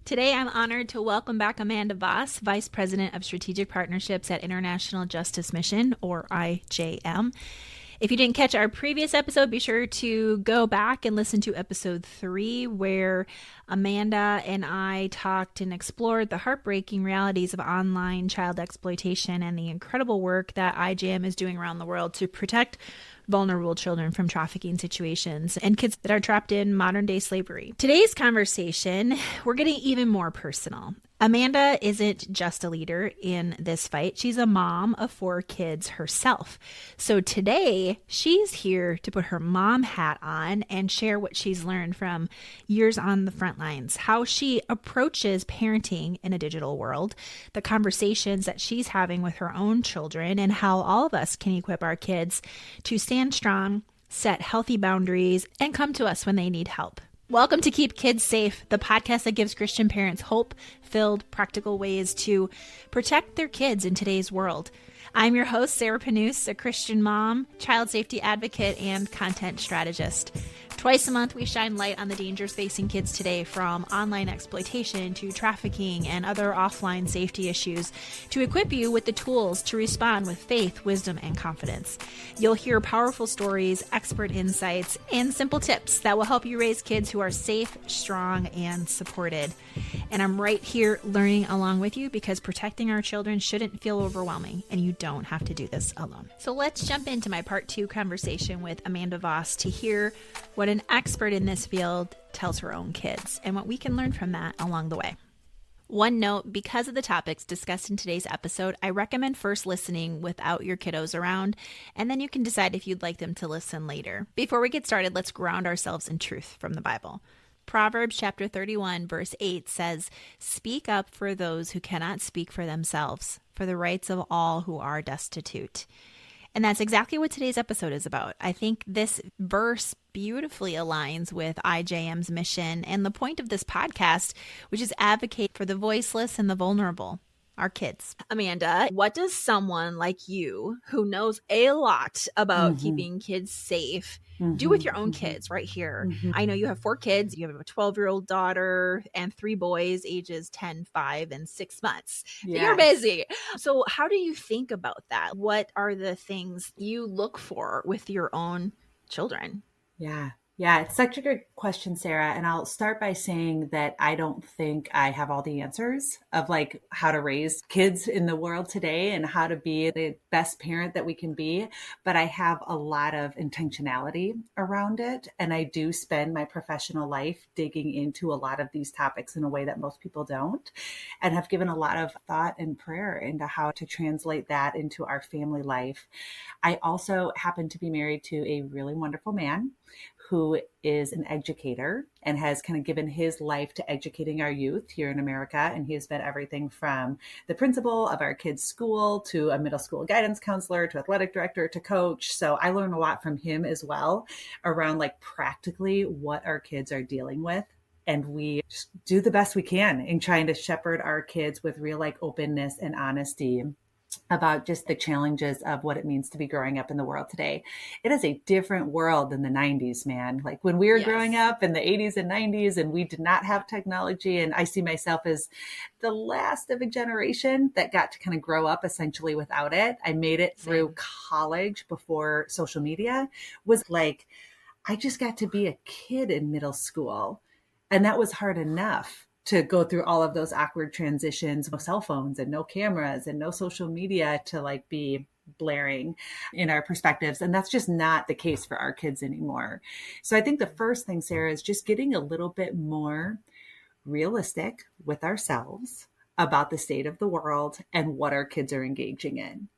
Today, I'm honored to welcome back Amanda Vohs, Vice President of Strategic Partnerships at International Justice Mission, or IJM. If you didn't catch our previous episode, be sure to go back and listen to episode 3, where Amanda and I talked and explored the heartbreaking realities of online child exploitation and the incredible work that IJM is doing around the world to protect vulnerable children from trafficking situations and kids that are trapped in modern day slavery. Today's conversation, we're getting even more personal. Amanda isn't just a leader in this fight. She's a mom of 4 kids herself. So today, she's here to put her mom hat on and share what she's learned from years on the front lines, how she approaches parenting in a digital world, the conversations that she's having with her own children, and how all of us can equip our kids to stand strong, set healthy boundaries, and come to us when they need help. Welcome to Keep Kids Safe, the podcast that gives Christian parents hope-filled, practical ways to protect their kids in today's world. I'm your host, Sarah Panus, a Christian mom, child safety advocate, and content strategist. Twice a month, we shine light on the dangers facing kids today, from online exploitation to trafficking and other offline safety issues, to equip you with the tools to respond with faith, wisdom, and confidence. You'll hear powerful stories, expert insights, and simple tips that will help you raise kids who are safe, strong, and supported. And I'm right here learning along with you, because protecting our children shouldn't feel overwhelming, and you don't have to do this alone. So let's jump into my part 2 conversation with Amanda Vohs to hear what an expert in this field tells her own kids and what we can learn from that along the way. One note, because of the topics discussed in today's episode, I recommend first listening without your kiddos around, and then you can decide if you'd like them to listen later. Before we get started, let's ground ourselves in truth from the Bible. Proverbs chapter 31, verse 8 says, "Speak up for those who cannot speak for themselves, for the rights of all who are destitute." And that's exactly what today's episode is about. I think this verse beautifully aligns with IJM's mission and the point of this podcast, which is advocate for the voiceless and the vulnerable, our kids. Amanda, what does someone like you, who knows a lot about keeping kids safe, do with your own kids right here? I know you have 4 kids. You have a 12-year-old daughter and 3 boys, ages 10, 5, and 6 months. Yes. You're busy. So how do you think about that? What are the things you look for with your own children? Yeah, it's such a good question, Sarah. And I'll start by saying that I don't think I have all the answers of like how to raise kids in the world today and how to be the best parent that we can be. But I have a lot of intentionality around it. And I do spend my professional life digging into a lot of these topics in a way that most people don't, and have given a lot of thought and prayer into how to translate that into our family life. I also happen to be married to a really wonderful man who is an educator and has kind of given his life to educating our youth here in America. And he has been everything from the principal of our kids' school to a middle school guidance counselor to athletic director to coach. So I learn a lot from him as well around like practically what our kids are dealing with. And we just do the best we can in trying to shepherd our kids with real like openness and honesty about just the challenges of what it means to be growing up in the world today. It is a different world than the 90s, man. Like when we were growing up in the 80s and 90s and we did not have technology. And I see myself as the last of a generation that got to kind of grow up essentially without it. I made it through college before social media. Was like, I just got to be a kid in middle school. And that was hard enough to go through all of those awkward transitions, no cell phones and no cameras and no social media to like be blaring in our perspectives. And that's just not the case for our kids anymore. So I think the first thing, Sarah, is just getting a little bit more realistic with ourselves about the state of the world and what our kids are engaging in.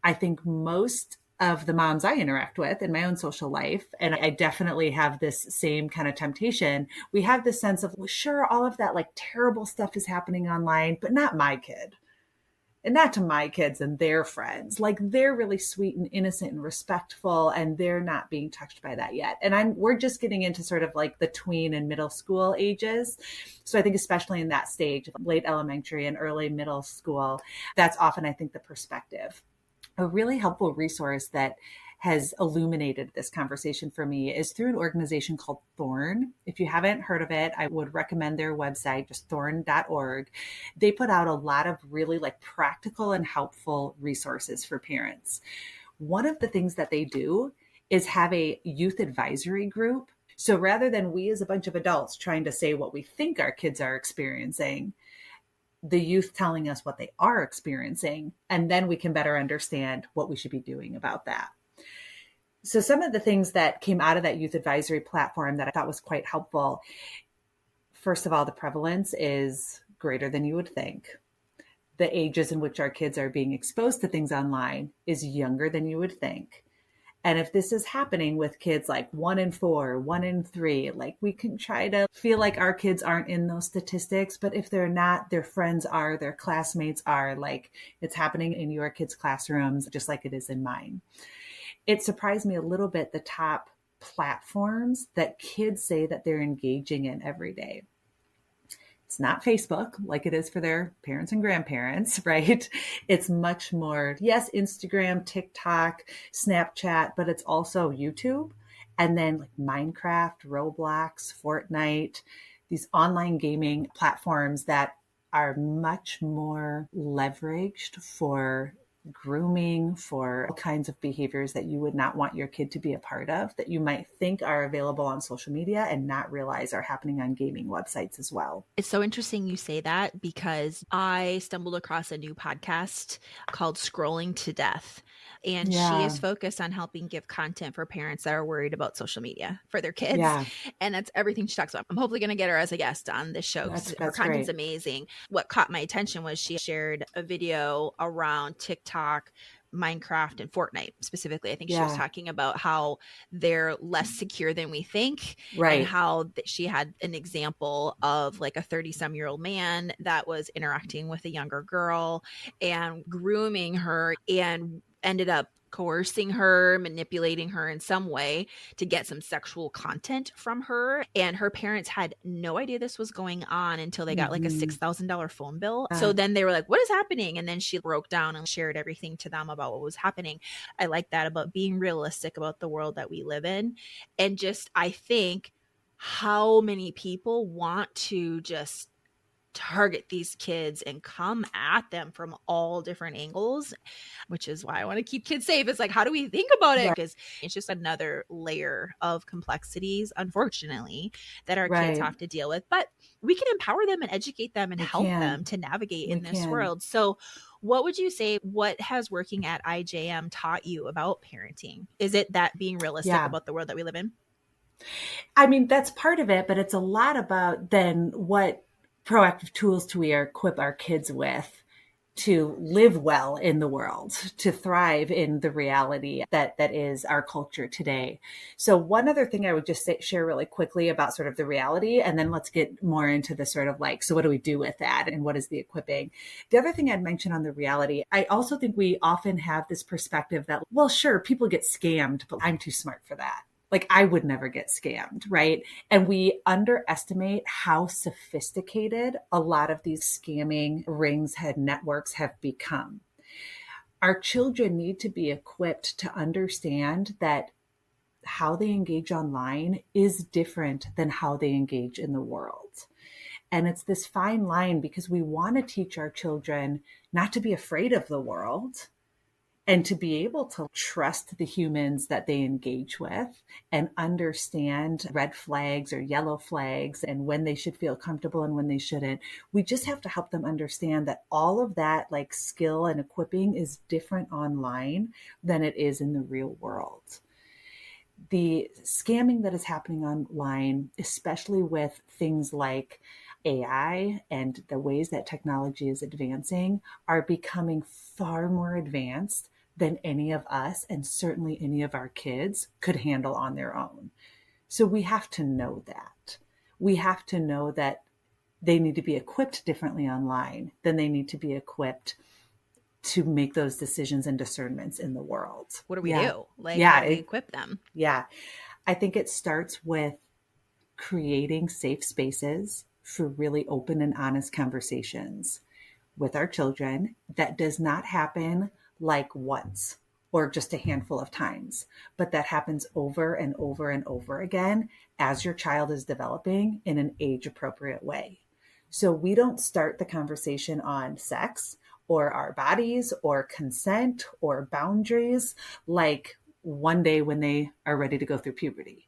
I think most of the moms I interact with in my own social life, and I definitely have this same kind of temptation, we have this sense of, well, sure, all of that like terrible stuff is happening online, but not my kid. And not to my kids and their friends. Like they're really sweet and innocent and respectful, and they're not being touched by that yet. And we're just getting into sort of like the tween and middle school ages. So I think especially in that stage, late elementary and early middle school, that's often, I think, the perspective. A really helpful resource that has illuminated this conversation for me is through an organization called Thorn. If you haven't heard of it, I would recommend their website, just thorn.org. They put out a lot of really like practical and helpful resources for parents. One of the things that they do is have a youth advisory group. So rather than we as a bunch of adults trying to say what we think our kids are experiencing, the youth telling us what they are experiencing, and then we can better understand what we should be doing about that. So some of the things that came out of that youth advisory platform that I thought was quite helpful, first of all, the prevalence is greater than you would think. The ages in which our kids are being exposed to things online is younger than you would think. And if this is happening with kids like 1 in 4, 1 in 3, like we can try to feel like our kids aren't in those statistics, but if they're not, their friends are, their classmates are, like it's happening in your kids' classrooms, just like it is in mine. It surprised me a little bit, the top platforms that kids say that they're engaging in every day. It's not Facebook like it is for their parents and grandparents, right? It's much more, yes, Instagram, TikTok, Snapchat, but it's also YouTube. And then like Minecraft, Roblox, Fortnite, these online gaming platforms that are much more leveraged for grooming, for all kinds of behaviors that you would not want your kid to be a part of, that you might think are available on social media and not realize are happening on gaming websites as well. It's so interesting you say that because I stumbled across a new podcast called Scrolling to Death. And she is focused on helping give content for parents that are worried about social media for their kids. Yeah. And that's everything she talks about. I'm hopefully going to get her as a guest on this show because her content's amazing. What caught my attention was she shared a video around TikTok, Minecraft, and Fortnite specifically. I think she was talking about how they're less secure than we think. Right. And how she had an example of like a 30-some-year-old man that was interacting with a younger girl and grooming her and ended up coercing her, manipulating her in some way to get some sexual content from her. And her parents had no idea this was going on until they got like a $6,000 phone bill. So then they were like, what is happening? And then she broke down and shared everything to them about what was happening. I like that about being realistic about the world that we live in. And just, I think how many people want to just target these kids and come at them from all different angles, which is why I want to keep kids safe. It's like, how do we think about it? Because it's just another layer of complexities, unfortunately, that our kids have to deal with. But we can empower them and educate them and help them to navigate in this world. So what would you say, what has working at IJM taught you about parenting? Is it that being realistic about the world that we live in? I mean, that's part of it, but it's a lot about then what proactive tools do we equip our kids with to live well in the world, to thrive in the reality that is our culture today. So one other thing I would just share really quickly about sort of the reality, and then let's get more into the sort of like, so what do we do with that and what is the equipping? The other thing I'd mention on the reality, I also think we often have this perspective that, well, sure, people get scammed, but I'm too smart for that. Like I would never get scammed, right? And we underestimate how sophisticated a lot of these scamming rings and networks have become. Our children need to be equipped to understand that how they engage online is different than how they engage in the world. And it's this fine line because we want to teach our children not to be afraid of the world, and to be able to trust the humans that they engage with and understand red flags or yellow flags and when they should feel comfortable and when they shouldn't. We just have to help them understand that all of that like skill and equipping is different online than it is in the real world. The scamming that is happening online, especially with things like AI and the ways that technology is advancing, are becoming far more advanced than any of us and certainly any of our kids could handle on their own. So we have to know that. We have to know that they need to be equipped differently online than they need to be equipped to make those decisions and discernments in the world. What do we do? Like, how do we equip them? Yeah. I think it starts with creating safe spaces for really open and honest conversations with our children. That does not happen like once. or just a handful of times, but that happens over and over and over again as your child is developing in an age appropriate way. So we don't start the conversation on sex or our bodies or consent or boundaries like one day when they are ready to go through puberty.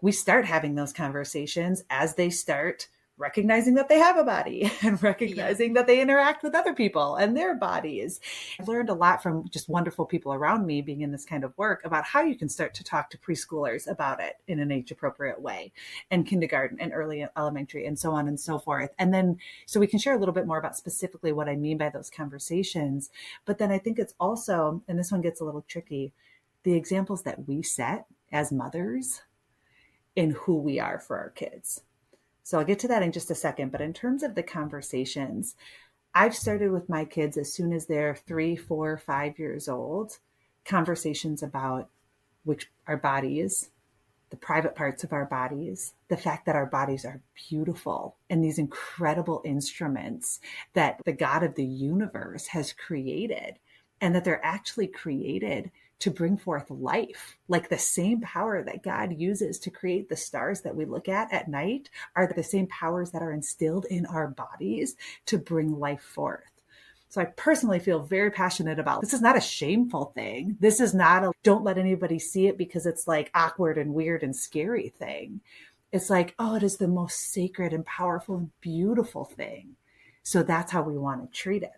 We start having those conversations as they start recognizing that they have a body and recognizing that they interact with other people and their bodies. I've learned a lot from just wonderful people around me being in this kind of work about how you can start to talk to preschoolers about it in an age appropriate way, and kindergarten and early elementary and so on and so forth. And then, so we can share a little bit more about specifically what I mean by those conversations. But then I think it's also, and this one gets a little tricky, the examples that we set as mothers in who we are for our kids. So I'll get to that in just a second. But in terms of the conversations, I've started with my kids as soon as they're 3, 4, 5 years old, conversations about which our bodies, the private parts of our bodies, the fact that our bodies are beautiful and these incredible instruments that the God of the universe has created, and that they're actually created to bring forth life. Like the same power that God uses to create the stars that we look at night are the same powers that are instilled in our bodies to bring life forth. So I personally feel very passionate about this. Is not a shameful thing. This is not a don't let anybody see it because it's like awkward and weird and scary thing. It's like, oh, it is the most sacred and powerful and beautiful thing. So that's how we want to treat it.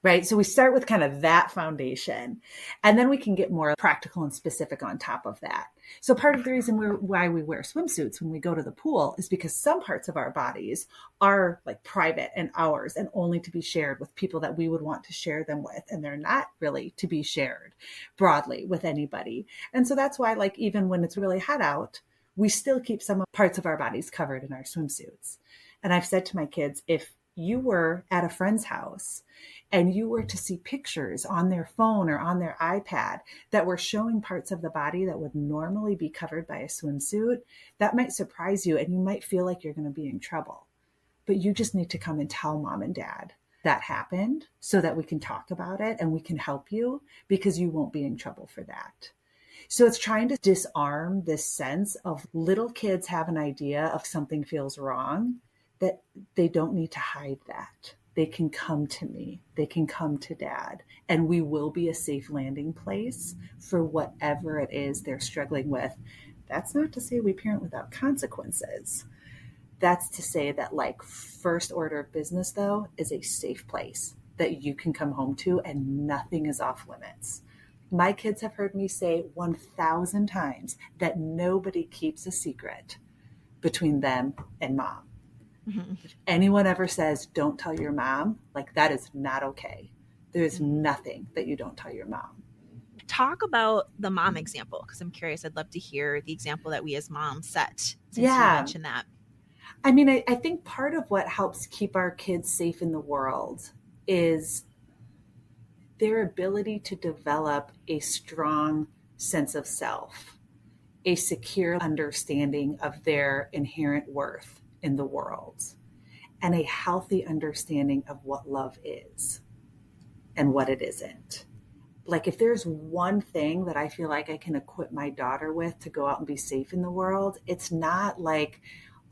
Right. So we start with kind of that foundation, and then we can get more practical and specific on top of that. So part of the reason why we wear swimsuits when we go to the pool is because some parts of our bodies are like private and ours and only to be shared with people that we would want to share them with. And they're not really to be shared broadly with anybody. And so that's why, like, even when it's really hot out, we still keep some parts of our bodies covered in our swimsuits. And I've said to my kids, if you were at a friend's house and you were to see pictures on their phone or on their iPad that were showing parts of the body that would normally be covered by a swimsuit, that might surprise you and you might feel like you're going to be in trouble. But you just need to come and tell mom and dad that happened so that we can talk about it and we can help you, because you won't be in trouble for that. So it's trying to disarm this sense of little kids have an idea of something feels wrong, that they don't need to hide that. They can come to me, they can come to dad, and we will be a safe landing place for whatever it is they're struggling with. That's not to say we parent without consequences. That's to say that, like, first order of business, though, is a safe place that you can come home to and nothing is off limits. My kids have heard me say 1,000 times that nobody keeps a secret between them and mom. Mm-hmm. If anyone ever says, don't tell your mom, like, that is not okay. There is nothing that you don't tell your mom. Talk about the mom example, because I'm curious. I'd love to hear the example that we as moms set, since you mentioned that. I mean, I think part of what helps keep our kids safe in the world is their ability to develop a strong sense of self, a secure understanding of their inherent worth in the world, and a healthy understanding of what love is and what it isn't. Like, if there's one thing that I feel like I can equip my daughter with to go out and be safe in the world, it's not like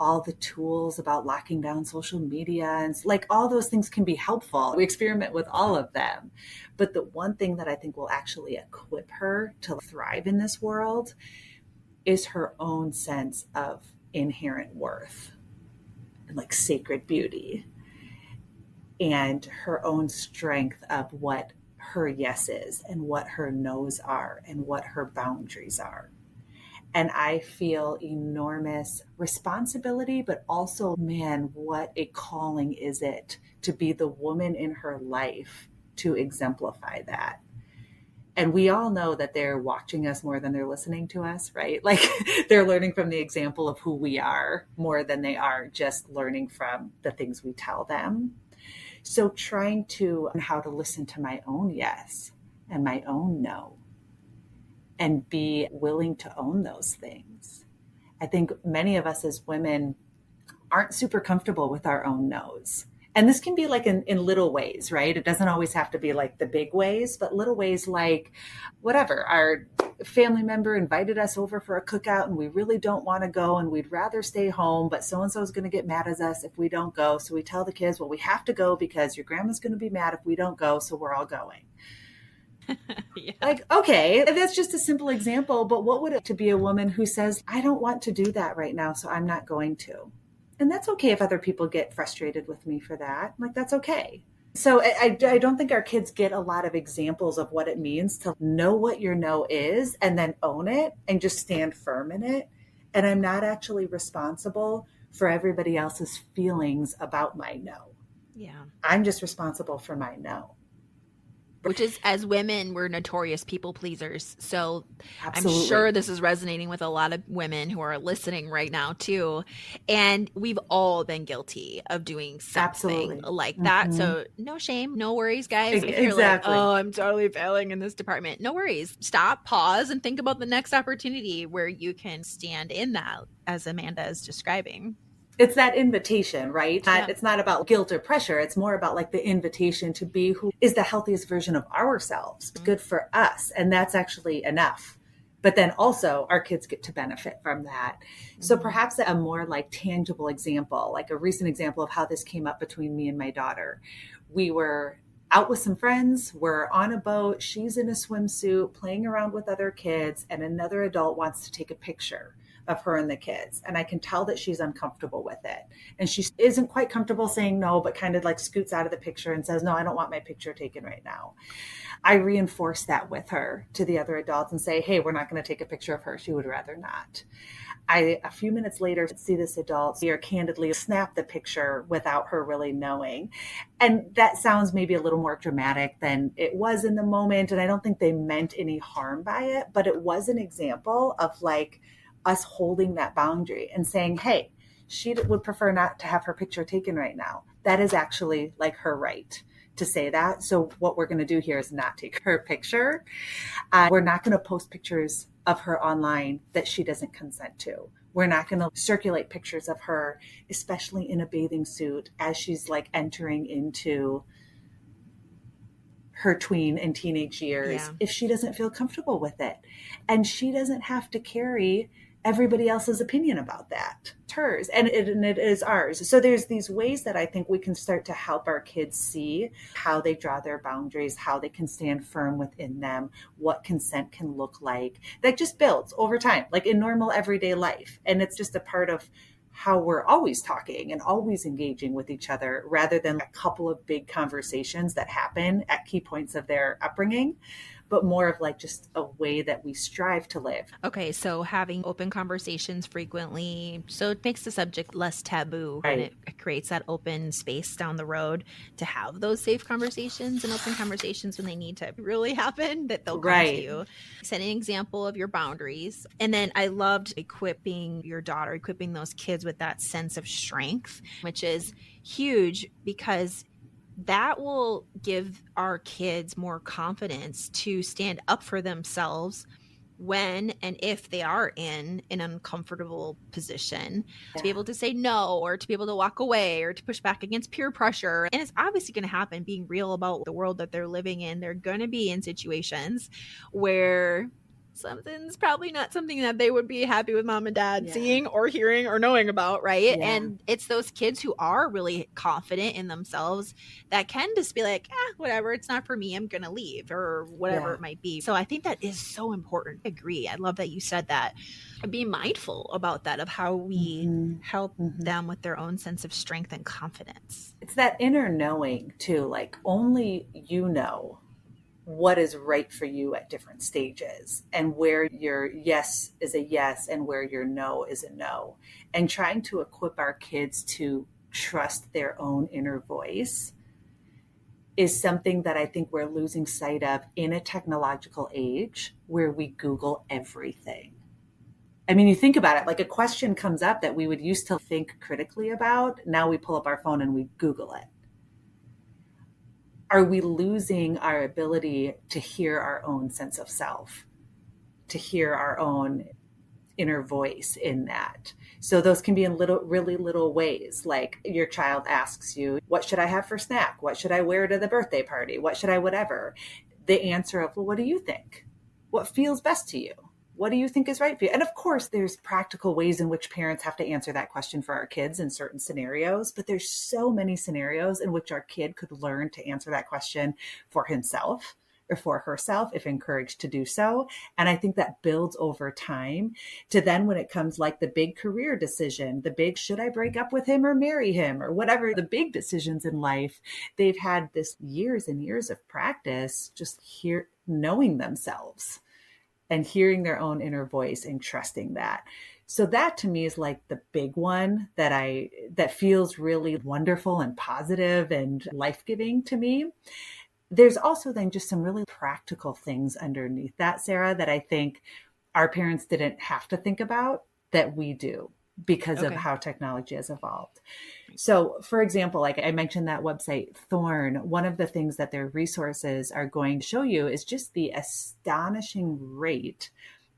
all the tools about locking down social media, and like all those things can be helpful. We experiment with all of them. But the one thing that I think will actually equip her to thrive in this world is her own sense of inherent worth and like sacred beauty, and her own strength of what her yes is and what her no's are and what her boundaries are. And I feel enormous responsibility, but also, man, what a calling is it to be the woman in her life to exemplify that. And we all know that they're watching us more than they're listening to us, right? Like, they're learning from the example of who we are more than they are just learning from the things we tell them. So trying to learn how to listen to my own yes and my own no, and be willing to own those things. I think many of us as women aren't super comfortable with our own no's. And this can be like in little ways, right? It doesn't always have to be like the big ways, but little ways like whatever. Our family member invited us over for a cookout and we really don't want to go and we'd rather stay home, but so-and-so is going to get mad at us if we don't go. So we tell the kids, well, we have to go because your grandma's going to be mad if we don't go. So we're all going. Yeah. Like, okay, that's just a simple example, but what would it to be a woman who says, I don't want to do that right now, so I'm not going to. And that's okay if other people get frustrated with me for that. Like, that's okay. So I don't think our kids get a lot of examples of what it means to know what your no is and then own it and just stand firm in it. And I'm not actually responsible for everybody else's feelings about my no. Yeah. I'm just responsible for my no. Which is, as women, we're notorious people pleasers. So Absolutely. I'm sure this is resonating with a lot of women who are listening right now too. And we've all been guilty of doing something like that. So no shame, no worries, guys. If you're like, oh, I'm totally failing in this department, no worries. Stop, pause, and think about the next opportunity where you can stand in that, as Amanda is describing. It's that invitation, right? Yeah. It's not about guilt or pressure. It's more about like the invitation to be who is the healthiest version of ourselves. It's good for us. And that's actually enough. But then also our kids get to benefit from that. So perhaps a more like tangible example, like a recent example of how this came up between me and my daughter. We were out with some friends. We're on a boat. She's in a swimsuit playing around with other kids, and another adult wants to take a picture of her and the kids. And I can tell that she's uncomfortable with it. And she isn't quite comfortable saying no, but kind of like scoots out of the picture and says, no, I don't want my picture taken right now. I reinforce that with her to the other adults and say, hey, we're not going to take a picture of her. She would rather not. A few minutes later, see this adult see her candidly snap the picture without her really knowing. And that sounds maybe a little more dramatic than it was in the moment. And I don't think they meant any harm by it, but it was an example of like, us holding that boundary and saying, hey, she would prefer not to have her picture taken right now. That is actually like her right to say that. So what we're going to do here is not take her picture. We're not going to post pictures of her online that she doesn't consent to. We're not going to circulate pictures of her, especially in a bathing suit, as she's like entering into her tween and teenage years, if she doesn't feel comfortable with it. And she doesn't have to carry everybody else's opinion about that. It's hers and it is ours. So there's these ways that I think we can start to help our kids see how they draw their boundaries, how they can stand firm within them, what consent can look like. That just builds over time, like in normal everyday life. And it's just a part of how we're always talking and always engaging with each other, rather than a couple of big conversations that happen at key points of their upbringing, but more of like just a way that we strive to live. Okay, so having open conversations frequently, so it makes the subject less taboo, right? And it creates that open space down the road to have those safe conversations and open conversations when they need to really happen, that they'll come to you. Set an example of your boundaries. And then I loved equipping your daughter, equipping those kids with that sense of strength, which is huge because that will give our kids more confidence to stand up for themselves when and if they are in an uncomfortable position, to be able to say no, or to be able to walk away, or to push back against peer pressure. And it's obviously going to happen, being real about the world that they're living in. They're going to be in situations where something's probably not something that they would be happy with mom and dad seeing or hearing or knowing about, right? And it's those kids who are really confident in themselves that can just be like, whatever, it's not for me, I'm gonna leave, or whatever it might be. So I think that is so important. I agree. I love that you said that. Be mindful about that, of how we help them with their own sense of strength and confidence. It's that inner knowing too, like only you know what is right for you at different stages, and where your yes is a yes and where your no is a no, and trying to equip our kids to trust their own inner voice is something that I think we're losing sight of in a technological age where we Google everything. I mean, you think about it, like a question comes up that we would used to think critically about. Now we pull up our phone and we Google it. Are we losing our ability to hear our own sense of self, to hear our own inner voice in that? So those can be in really little ways. Like your child asks you, what should I have for snack? What should I wear to the birthday party? What should I, whatever? The answer of, well, what do you think? What feels best to you? What do you think is right for you? And of course, there's practical ways in which parents have to answer that question for our kids in certain scenarios, but there's so many scenarios in which our kid could learn to answer that question for himself or for herself if encouraged to do so. And I think that builds over time to then when it comes like the big career decision, the big, should I break up with him or marry him or whatever, the big decisions in life, they've had this years and years of practice just here knowing themselves and hearing their own inner voice and trusting that. So that to me is like the big one that feels really wonderful and positive and life-giving to me. There's also then just some really practical things underneath that, Sarah, that I think our parents didn't have to think about that we do because of how technology has evolved. So for example, like I mentioned that website Thorn, one of the things that their resources are going to show you is just the astonishing rate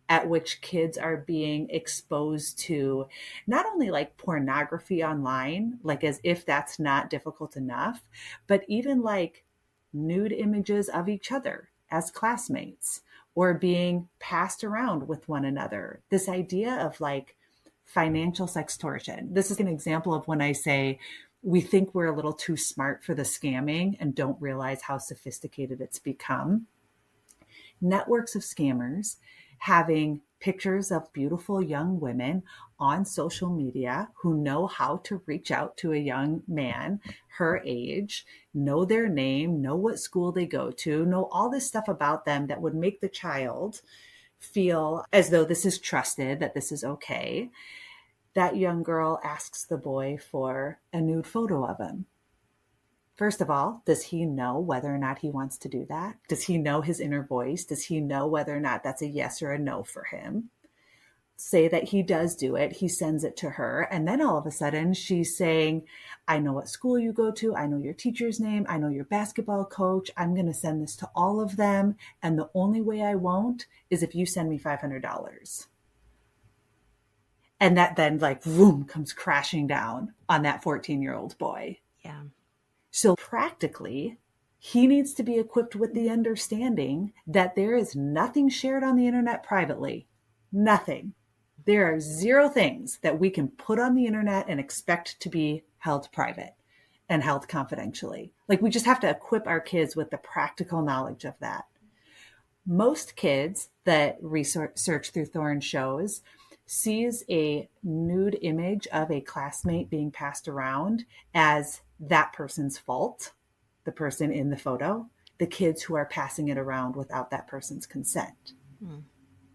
at which kids are being exposed to not only like pornography online, like as if that's not difficult enough, but even like nude images of each other as classmates or being passed around with one another. This idea of like financial sextortion. This is an example of when I say we think we're a little too smart for the scamming and don't realize how sophisticated it's become. Networks of scammers having pictures of beautiful young women on social media who know how to reach out to a young man her age, know their name, know what school they go to, know all this stuff about them that would make the child feel as though this is trusted, that this is okay. That young girl asks the boy for a nude photo of him. First of all, does he know whether or not he wants to do that? Does he know his inner voice? Does he know whether or not that's a yes or a no for him? Say that he does do it. He sends it to her. And then all of a sudden she's saying, I know what school you go to. I know your teacher's name. I know your basketball coach. I'm going to send this to all of them. And the only way I won't is if you send me $500. And that then like, boom, comes crashing down on that 14-year-old boy. Yeah. So practically, he needs to be equipped with the understanding that there is nothing shared on the internet privately. Nothing. There are zero things that we can put on the internet and expect to be held private and held confidentially. Like we just have to equip our kids with the practical knowledge of that. Most kids that research through Thorn shows sees a nude image of a classmate being passed around as that person's fault, the person in the photo, the kids who are passing it around without that person's consent. Mm.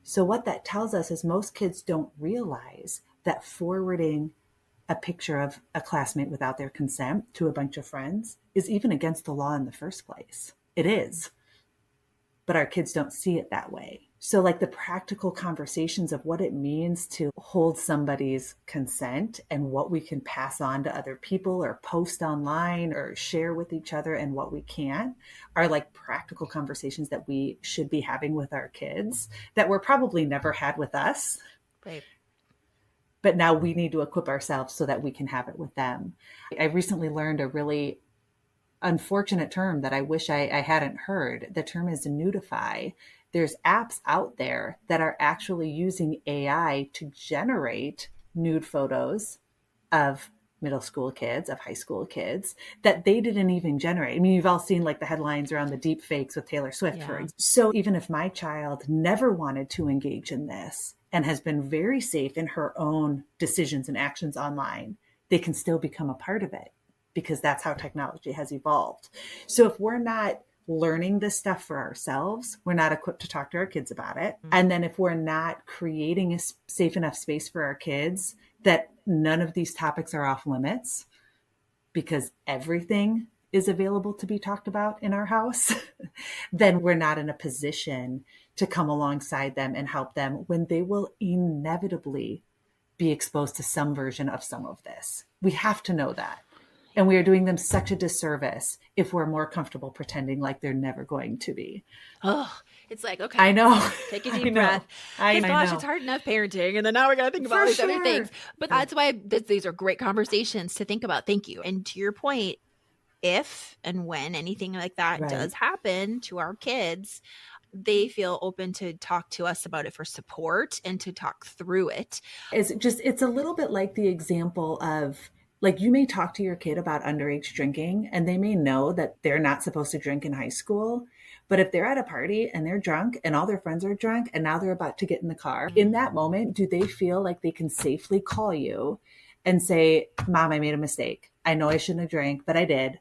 So what that tells us is most kids don't realize that forwarding a picture of a classmate without their consent to a bunch of friends is even against the law in the first place. It is. But our kids don't see it that way. So like the practical conversations of what it means to hold somebody's consent and what we can pass on to other people or post online or share with each other and what we can't are like practical conversations that we should be having with our kids that were probably never had with us. Right. But now we need to equip ourselves so that we can have it with them. I recently learned a really unfortunate term that I wish I hadn't heard. The term is nudify. There's apps out there that are actually using AI to generate nude photos of middle school kids, of high school kids that they didn't even generate. I mean, you've all seen like the headlines around the deep fakes with Taylor Swift, for example. So even if my child never wanted to engage in this and has been very safe in her own decisions and actions online, they can still become a part of it because that's how technology has evolved. So if we're not learning this stuff for ourselves, we're not equipped to talk to our kids about it. Mm-hmm. And then if we're not creating a safe enough space for our kids that none of these topics are off limits because everything is available to be talked about in our house, then we're not in a position to come alongside them and help them when they will inevitably be exposed to some version of some of this. We have to know that. And we are doing them such a disservice if we're more comfortable pretending like they're never going to be. Oh, It's like, okay, I know. take a I deep know. breath. I Because gosh, know. it's hard enough parenting. And then now we got to think about all these other things. But that's why these are great conversations to think about. Thank you. And to your point, if and when anything like that does happen to our kids, they feel open to talk to us about it for support and to talk through it. It's a little bit like the example of, like, you may talk to your kid about underage drinking and they may know that they're not supposed to drink in high school. But if they're at a party and they're drunk and all their friends are drunk and now they're about to get in the car, in that moment, do they feel like they can safely call you and say, Mom, I made a mistake. I know I shouldn't have drank, but I did.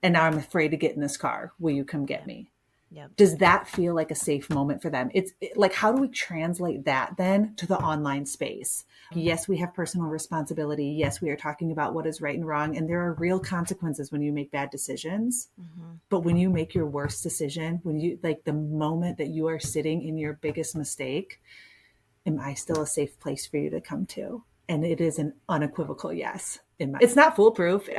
And now I'm afraid to get in this car. Will you come get me? Yep. Does that feel like a safe moment for them? It's like, how do we translate that then to the online space? Yes, we have personal responsibility. Yes, we are talking about what is right and wrong. And there are real consequences when you make bad decisions. Mm-hmm. But when you make your worst decision, when you, like, the moment that you are sitting in your biggest mistake, am I still a safe place for you to come to? And it is an unequivocal yes. It's not foolproof.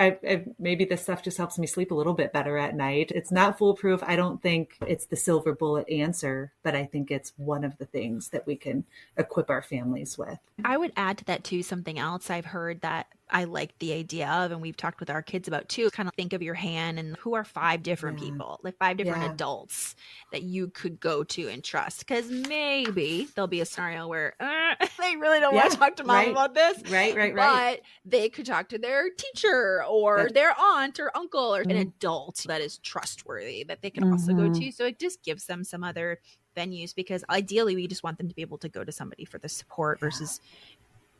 Maybe this stuff just helps me sleep a little bit better at night. It's not foolproof. I don't think it's the silver bullet answer, but I think it's one of the things that we can equip our families with. I would add to that too, something else I've heard that I like the idea of, and we've talked with our kids about too, kind of think of your hand and who are 5 different people, like 5 different adults that you could go to and trust. Because maybe there'll be a scenario where they really don't want to talk to mom about this. Right. But they could talk to their teacher or their aunt or uncle or an adult that is trustworthy that they can also go to. So it just gives them some other venues, because ideally we just want them to be able to go to somebody for the support versus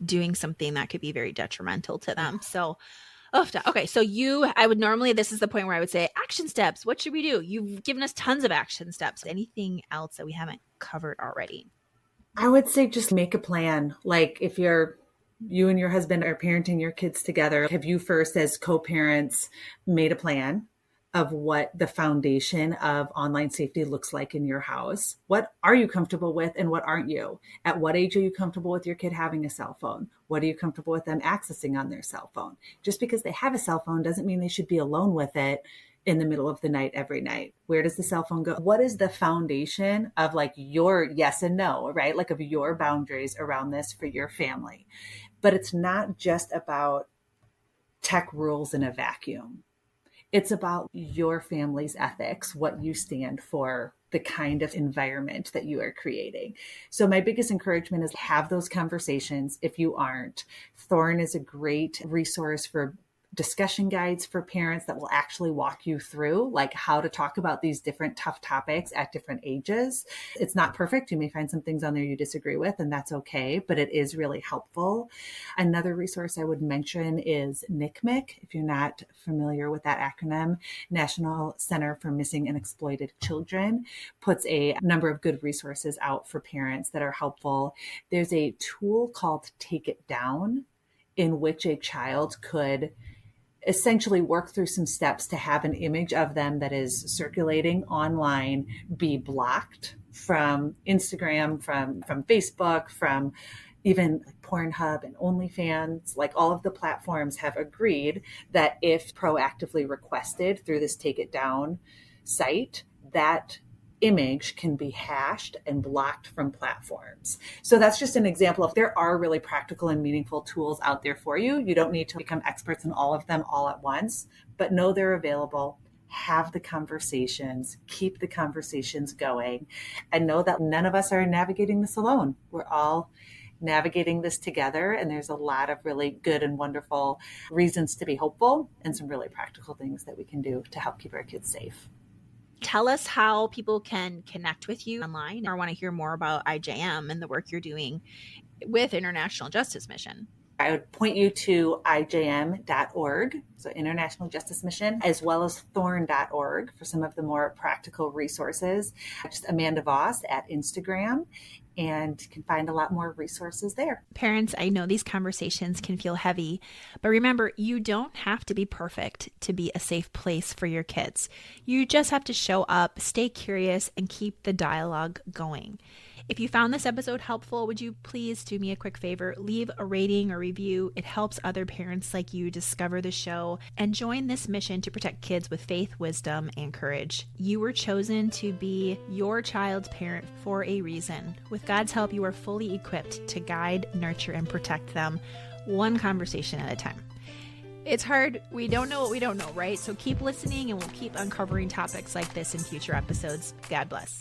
doing something that could be very detrimental to them. So, okay. So this is the point where I would say action steps. What should we do? You've given us tons of action steps. Anything else that we haven't covered already? I would say just make a plan. Like, if you and your husband are parenting your kids together, have you first as co-parents made a plan of what the foundation of online safety looks like in your house? What are you comfortable with and what aren't you? At what age are you comfortable with your kid having a cell phone? What are you comfortable with them accessing on their cell phone? Just because they have a cell phone doesn't mean they should be alone with it in the middle of the night every night. Where does the cell phone go? What is the foundation of, like, your yes and no, right? Like, of your boundaries around this for your family. But it's not just about tech rules in a vacuum. It's about your family's ethics, what you stand for, the kind of environment that you are creating. So my biggest encouragement is have those conversations if you aren't. Thorn is a great resource for discussion guides for parents that will actually walk you through, like, how to talk about these different tough topics at different ages. It's not perfect. You may find some things on there you disagree with, and that's okay, but it is really helpful. Another resource I would mention is NCMEC. If you're not familiar with that acronym, National Center for Missing and Exploited Children, puts a number of good resources out for parents that are helpful. There's a tool called Take It Down, in which a child could essentially work through some steps to have an image of them that is circulating online be blocked from Instagram, from Facebook, from even Pornhub and OnlyFans. Like, all of the platforms have agreed that if proactively requested through this Take It Down site, that image can be hashed and blocked from platforms. So that's just an example of, there are really practical and meaningful tools out there for you. You don't need to become experts in all of them all at once, but know they're available. Have the conversations, keep the conversations going, and know that none of us are navigating this alone. We're all navigating this together, and there's a lot of really good and wonderful reasons to be hopeful, and some really practical things that we can do to help keep our kids safe. Tell us how people can connect with you online or want to hear more about IJM and the work you're doing with International Justice Mission. I would point you to IJM.org, so International Justice Mission, as well as Thorn.org for some of the more practical resources. Just Amanda Vohs at Instagram, and you can find a lot more resources there. Parents, I know these conversations can feel heavy, but remember, you don't have to be perfect to be a safe place for your kids. You just have to show up, stay curious, and keep the dialogue going. If you found this episode helpful, would you please do me a quick favor? Leave a rating or review. It helps other parents like you discover the show and join this mission to protect kids with faith, wisdom, and courage. You were chosen to be your child's parent for a reason. With God's help, you are fully equipped to guide, nurture, and protect them one conversation at a time. It's hard. We don't know what we don't know, right? So keep listening and we'll keep uncovering topics like this in future episodes. God bless.